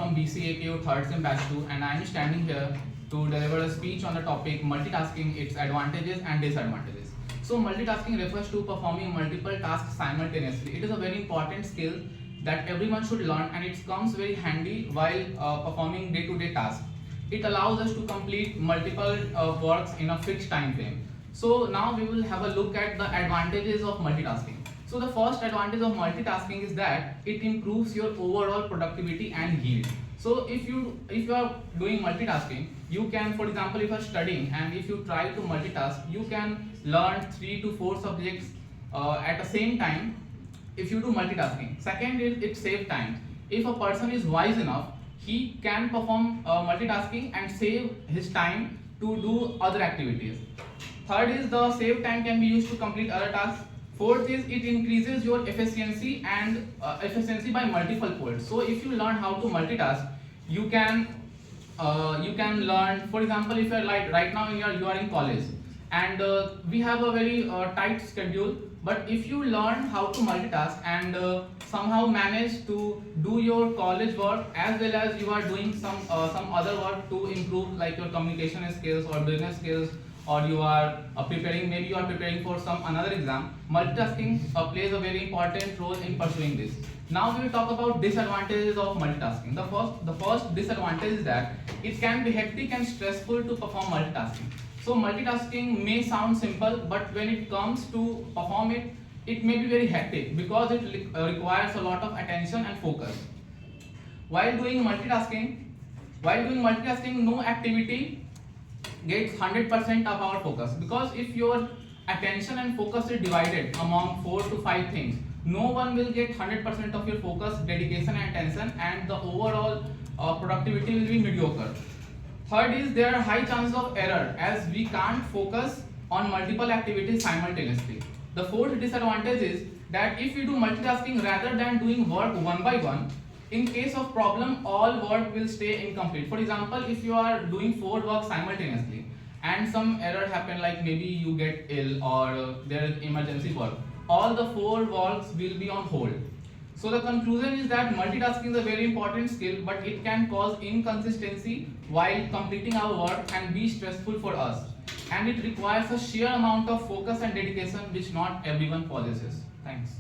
from BCAKU 3rd Sem Batch 2, and I am standing here to deliver a speech on the topic multitasking, its advantages and disadvantages. So multitasking refers to performing multiple tasks simultaneously. It is a very important skill that everyone should learn, and it comes very handy while performing day-to-day tasks. It allows us to complete multiple works in a fixed time frame. So now we will have a look at the advantages of multitasking. So the first advantage of multitasking is that it improves your overall productivity and yield. So if you are doing multitasking, you can, for example, if you are studying and if you try to multitask, you can learn 3 to 4 subjects at the same time if you do multitasking. Second is it saves time. If a person is wise enough, he can perform multitasking and save his time to do other activities. Third is the save time can be used to complete other tasks. Fourth is it increases your efficiency and efficiency by multiple folds. So if you learn how to multitask, you can learn. For example, if you are like right now you are in college and we have a very tight schedule. But if you learn how to multitask and somehow manage to do your college work as well as you are doing some other work to improve like your communication skills or business skills, or you are preparing for some another exam, multitasking plays a very important role in pursuing this. Now we will talk about disadvantages of multitasking. The first disadvantage is that it can be hectic and stressful to perform multitasking. So multitasking may sound simple, but when it comes to perform it, it may be very hectic because it requires a lot of attention and focus. While doing multitasking, no activity gets 100% of our focus, because if your attention and focus is divided among 4 to 5 things, no one will get 100% of your focus, dedication and attention, and the overall productivity will be mediocre. Third is there are high chances of error as we can't focus on multiple activities simultaneously. The fourth disadvantage is that if you do multitasking rather than doing work one by one, in case of problem, all work will stay incomplete. For example, if you are doing 4 works simultaneously and some error happen, like maybe you get ill or there is emergency work, all the 4 works will be on hold. So the conclusion is that multitasking is a very important skill, but it can cause inconsistency while completing our work and be stressful for us. And it requires a sheer amount of focus and dedication which not everyone possesses. Thanks.